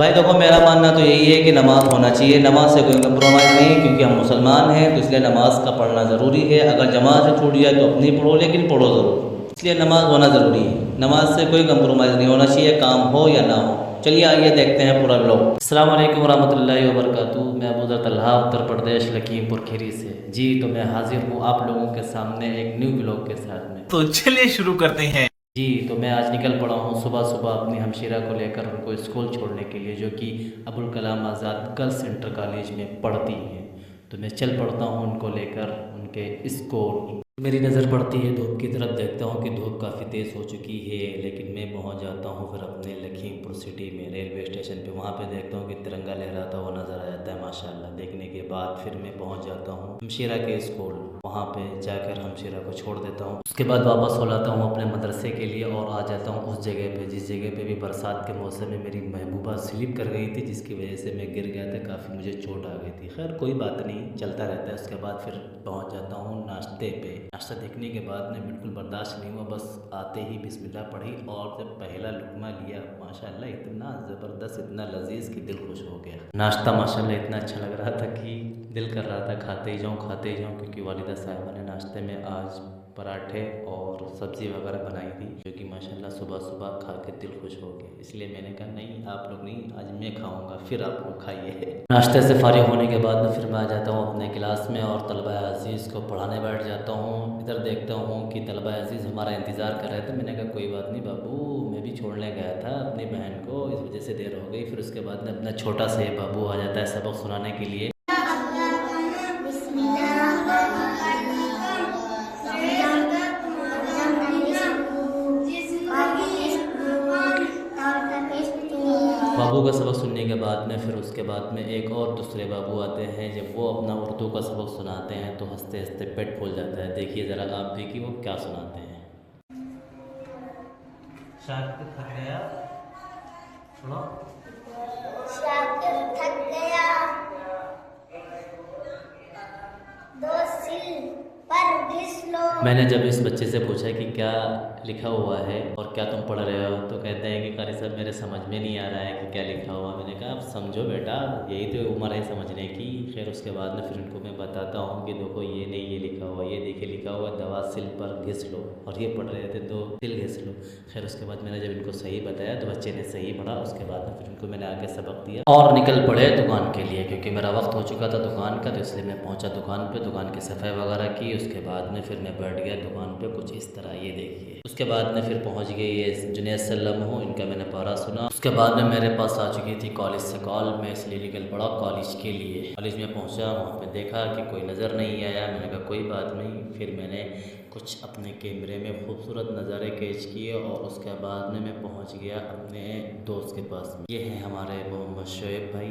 भाई देखो, मेरा मानना तो यही है कि नमाज़ होना चाहिए। नमाज से कोई कंप्रोमाइज़ नहीं, क्योंकि हम मुसलमान हैं तो इसलिए नमाज का पढ़ना ज़रूरी है। अगर जमात से छूट जाए तो अपनी पढ़ो, लेकिन पढ़ो ज़रूर। इसलिए नमाज होना ज़रूरी है। नमाज से कोई कंप्रोमाइज़ नहीं होना चाहिए, काम हो या ना हो। चलिए आइए देखते हैं पूरा ब्लॉग। अस्सलाम वालेकुम रहमतुल्लाहि व बरकातुहू। मैं अबू ज़र तल्हा, उत्तर प्रदेश, लखीमपुर खीरी से। जी, तो मैं हाजिर हूँ आप लोगों के सामने एक न्यू ब्लॉग के साथ में। तो चलिए शुरू करते हैं। जी, तो मैं आज निकल पड़ा हूँ सुबह सुबह अपनी हमशीरा को लेकर उनको स्कूल छोड़ने के लिए, जो कि Abul Kalam Azad girls inter college में पढ़ती हैं। तो मैं चल पड़ता हूँ उनको लेकर उनके स्कूल। मेरी नज़र पड़ती है धूप की तरफ, देखता हूँ कि धूप काफ़ी तेज़ हो चुकी है, लेकिन मैं पहुँच जाता हूँ फिर अपने लखीमपुर सिटी में रेलवे स्टेशन पे। वहाँ पे देखता हूँ कि तिरंगा लहराता हुआ नज़र आ जाता है माशाल्लाह। देखने के बाद फिर मैं पहुँच जाता हूँ हमशीरा के स्कूल। वहाँ पे जाकर हमशीरा को छोड़ देता हूँ। उसके बाद वापस हो लाता हूँ अपने मदरसे के लिए और आ जाता हूँ उस जगह पे जिस जगह पे भी बरसात के मौसम में मेरी महबूबा स्लिप कर गई थी, जिसकी वजह से मैं गिर गया था, काफ़ी मुझे चोट आ गई थी। खैर कोई बात नहीं, चलता रहता है। उसके बाद फिर पहुँच जाता हूँ नाश्ते पे। नाश्ता देखने के बाद में बिल्कुल बर्दाश्त नहीं हुआ, बस आते ही बिस्मिल्लाह पढ़ी और जब पहला लुकमा लिया, माशाल्लाह इतना ज़बरदस्त, इतना लजीज कि दिल खुश हो गया। नाश्ता माशाल्लाह इतना अच्छा लग रहा था कि दिल कर रहा था खाते ही जाऊँ, क्योंकि वालिदा साहिबा ने नाश्ते में आज पराठे और सब्ज़ी वगैरह बनाई थी, जो कि माशाल्लाह सुबह सुबह खा के दिल खुश हो गया। इसलिए मैंने कहा नहीं आप लोग नहीं, आज मैं खाऊंगा, फिर आप लोग खाइए। नाश्ते से फारिग होने के बाद में फिर मैं आ जाता हूँ अपने क्लास में और तलबा अज़ीज़ को पढ़ाने बैठ जाता हूँ। इधर देखता हूँ कि तलबा अज़ीज़ हमारा इंतज़ार कर रहे थे। मैंने कहा कोई बात नहीं बाबू, मैं भी छोड़ने गया था अपनी बहन को, इस वजह से देर हो गई। फिर उसके बाद में अपना छोटा सा बाबू आ जाता है सबक सुनाने के लिए। बाबू का सबक सुनने के बाद में फिर उसके बाद में एक और दूसरे बाबू आते हैं। जब वो अपना उर्दू का सबक सुनाते हैं तो हंसते हंसते पेट फूल जाता है। देखिए ज़रा आप भी कि वो क्या सुनाते हैं। शाकिर थक गया, सुनो। शाकिर थक गया, दो सिल पर घिस लो। मैंने जब इस बच्चे से पूछा कि क्या लिखा हुआ है और क्या तुम पढ़ रहे हो, तो कहते हैं कि कारी साहब मेरे समझ में नहीं आ रहा है कि क्या लिखा हुआ। मैंने कहा आप समझो बेटा, यही तो उम्र है समझने की। खैर उसके बाद में फिर उनको मैं बताता हूँ कि देखो ये नहीं, ये लिखा हुआ, ये देखिए लिखा हुआ दवा सिल पर घिस लो, और ये पढ़ रहे थे तो सिल घिस लो। खैर उसके बाद मैंने जब इनको सही बताया तो बच्चे ने सही पढ़ा। उसके बाद में फिर उनको मैंने आगे सबक दिया और निकल पड़े दुकान के लिए, क्योंकि मेरा वक्त हो चुका था दुकान का। तो इसलिए मैं पहुँचा दुकान पर, दुकान की सफाई वगैरह की। उसके बाद में फिर मैं बैठ गया दुकान पे कुछ इस तरह, ये देखिए। उसके बाद में फिर पहुंच गई ये जुनैद सल्लम हूँ, इनका मैंने पारा सुना। उसके बाद में मेरे पास आ चुकी थी कॉलेज से कॉल। मैं इसलिए निकल पड़ा कॉलेज के लिए। कॉलेज में पहुंचा, वहाँ पे देखा कि कोई नज़र नहीं आया। मैंने कहा कोई बात नहीं। फिर मैंने कुछ अपने कैमरे में खूबसूरत नज़ारे कैच किए और उसके बाद में मैं पहुँच गया अपने दोस्त के पास में। ये हैं हमारे मोहम्मद शोएब भाई,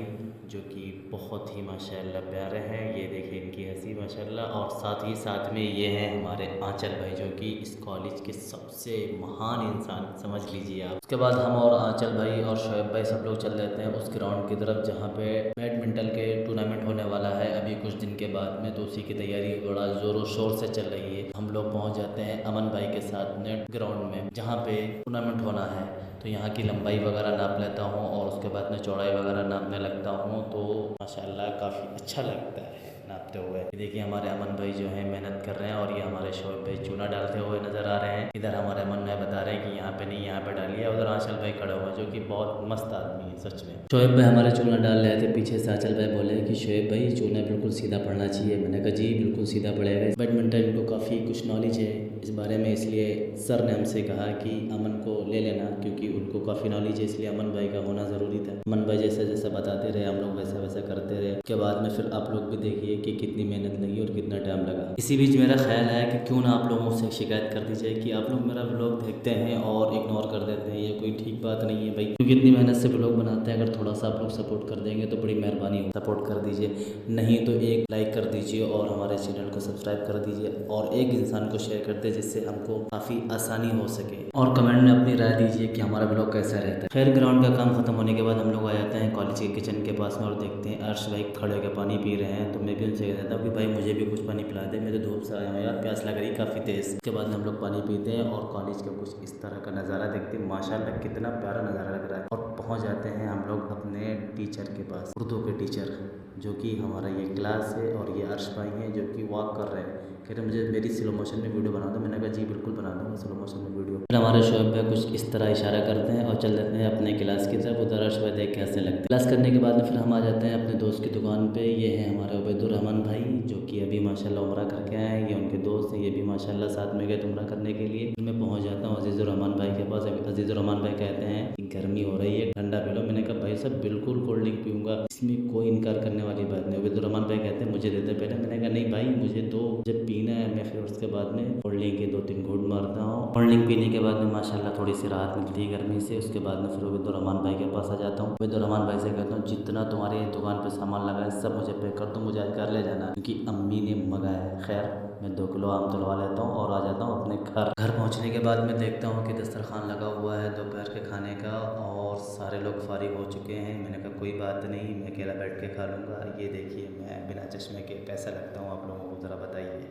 जो कि बहुत ही माशाल्लाह प्यारे हैं। ये देखें इनकी हंसी माशाल्लाह। और साथ में ये हैं हमारे आंचल भाई, जो कि इस कॉलेज के सबसे महान इंसान समझ लीजिए आप। उसके बाद हम और आंचल भाई और शोएब भाई सब लोग चल देते हैं उस ग्राउंड की तरफ जहाँ पे बैडमिंटन के टूर्नामेंट होने वाला है अभी कुछ दिन के बाद में। तो उसी की तैयारी बड़ा ज़ोरों शोर से चल रही है। हम लोग पहुँच जाते हैं अमन भाई के साथ नेट ग्राउंड में जहाँ पे टूर्नामेंट होना है। तो यहाँ की लंबाई वगैरह नाप लेता हूँ और उसके बाद में चौड़ाई वगैरह नापने लगता हूँ। तो माशाल्लाह काफ़ी अच्छा लगता है नापते हुए। देखिए हमारे अमन भाई जो है मेहनत कर रहे हैं और ये हमारे शोएब भाई चूना डालते हुए नज़र आ रहे हैं। इधर हमारे अमन भाई बता रहे हैं कि यहाँ पे नहीं, यहाँ पे डालिए। उधर आंचल भाई खड़े हुए जो कि बहुत मस्त आदमी है सच में। शोएब भाई हमारे चूना डाल रहे थे, पीछे से आंचल भाई बोले कि शोएब भाई चूना बिल्कुल सीधा पड़ना चाहिए। मैंने कहा जी बिल्कुल सीधा पड़ेगा। बैडमिंटन को काफ़ी कुछ नॉलेज है इस बारे में, इसलिए सर ने हमसे कहा कि अमन को ले लेना, क्योंकि उनको काफ़ी नॉलेज है, इसलिए अमन भाई का होना ज़रूरी था। अमन भाई जैसे जैसे बताते रहे हम लोग वैसा वैसा करते रहे। उसके बाद में फिर आप लोग भी देखिए कि कितनी मेहनत लगी और कितना टाइम लगा। इसी बीच मेरा ख्याल है कि क्यों ना आप लोग मुझसे शिकायत कर दीजिए कि आप लोग मेरा व्लॉग देखते हैं और इग्नोर कर देते हैं। ये कोई ठीक बात नहीं है भाई, क्योंकि इतनी मेहनत से व्लॉग बनाते हैं। अगर थोड़ा सा आप लोग सपोर्ट कर देंगे तो बड़ी मेहरबानी हो। सपोर्ट कर दीजिए, नहीं तो एक लाइक कर दीजिए और हमारे चैनल को सब्सक्राइब कर दीजिए और एक इंसान को शेयर कर दे, जिससे हमको काफ़ी आसानी हो सके। और कमेंट में अपनी राय दीजिए कि हमारा ब्लॉग कैसा रहता है। खैर ग्राउंड का काम खत्म होने के बाद हम लोग आ जाते हैं कॉलेज के किचन के पास में और देखते हैं अर्श भाई खड़े होकर पानी पी रहे हैं। तो मैं भी उनसे कहता हूँ कि भाई मुझे भी कुछ पानी पिला दे, मैं तो धूप से आया हूँ यार, प्यास लग रही काफ़ी तेज़। उसके बाद हम लोग पानी पीते हैं और कॉलेज का कुछ इस तरह का नज़ारा देखते हैं। माशाल्लाह कितना प्यारा नज़ारा लग रहा है और पहुंच जाते हैं हम लोग अपने टीचर के पास, उर्दू के टीचर, जो कि हमारा ये क्लास है। और ये अर्श भाई हैं जो कि वॉक कर रहे हैं। कह रहे मुझे मेरी स्लो मोशन में वीडियो बना दो। मैंने कहा जी बिल्कुल बना दूँगा स्लो मोशन में वीडियो। फिर हमारे शोएब भाई कुछ इस तरह इशारा करते हैं और चल देते हैं अपने क्लास की तरफ। उधर अर्श भाई देख के हंसने लगते हैं। क्लास करने के बाद में फिर हम आ जाते हैं अपने दोस्त की दुकान पे। ये है हमारे उबैदुर्रहमान भाई, जो कि अभी माशाल्लाह उम्रा करके आए हैं। ये उनके दोस्त हैं, ये भी माशाल्लाह साथ में गए उम्रा करने के लिए। फिर मैं पहुँच जाता हूँ अजीज़ुर्रहमान भाई के पास। अभी अजीज़ुर्रहमान भाई कहते हैं कि गर्मी हो रही है, ठंडा पी लो। मैंने कहा भाई साहब बिल्कुल कोल्ड ड्रिंक पीऊँगा, इसमें कोई इनकार करने वाली बात नहीं। उबैदुर्रहमान भाई कहते हैं मुझे देते पहले। मैंने कहा नहीं भाई मुझे दो, जब पीना है मैं फिर उसके बाद में कोल्ड ड्रिंक के 2-3 घूंट मारता हूँ। कोल्ड ड्रिंक पीने के बाद में माशाल्लाह थोड़ी सी राहत मिलती है गर्मी से। उसके बाद में फिर उबैदुर्रहमान भाई के पास आ जाता हूँ। उबैदुर्रहमान भाई से कहता हूँ जितना तुम्हारे दुकान पे सामान लगा है सब मुझे पैक कर दो, मुझे आज घर ले जाना है क्योंकि अम्मी ने मंगाया है। खैर मैं 2 किलो आम तुलवा लेता हूँ और आ जाता हूँ अपने घर। घर पहुँचने के बाद मैं देखता हूँ कि दस्तरखान लगा हुआ है दोपहर के खाने का और सारे लोग फारिग हो चुके हैं। मैंने कहा कोई बात नहीं, मैं अकेला बैठ के खा लूँगा। ये देखिए मैं बिना चश्मे के कैसा लगता हूँ आप लोगों को ज़रा बताइए।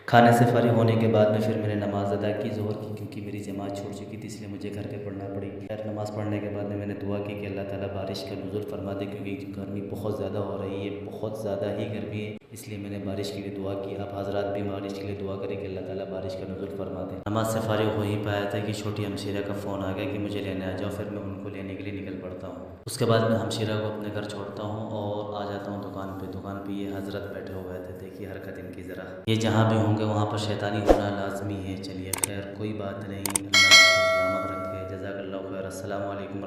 खाने से फारिग होने के बाद में फिर मैंने नमाज़ अदा की ज़ोहर की, क्योंकि मेरी जमात छूट चुकी थी इसलिए मुझे घर के पढ़ना पड़ी। खैर नमाज़ पढ़ने के बाद में मैंने दुआ की कि अल्लाह ताला बारिश का नुज़ुल फरमा दे, क्योंकि गर्मी बहुत ज़्यादा हो रही है, बहुत ज़्यादा ही गर्मी है। इसलिए मैंने बारिश के लिए दुआ की। आप हज़रात भी बारिश के लिए दुआ करें कि अल्लाह ताला बारिश का नुज़ुल फरमा दे। नमाज़ से फारिग हो ही पाया था कि छोटी हमशीरा का फ़ोन आ गया कि मुझे लेने आ जाओ। फिर मैं उनको लेने के लिए निकल पड़ता हूँ। उसके बाद मैं हमशीरा को अपने घर छोड़ता हूँ और आ जाता हूँ दुकान पे। दुकान पे ये हज़रत बैठे हुए थे, देखिए हरकत इनकी ज़रा। ये जहाँ भी होंगे वहाँ पर शैतानी होना लाजमी है। चलिए खैर कोई बात नहीं, अल्लाह आपको सलामत रखे। जज़ाकल्लाहु खैर। अस्सलामु अलैकुम।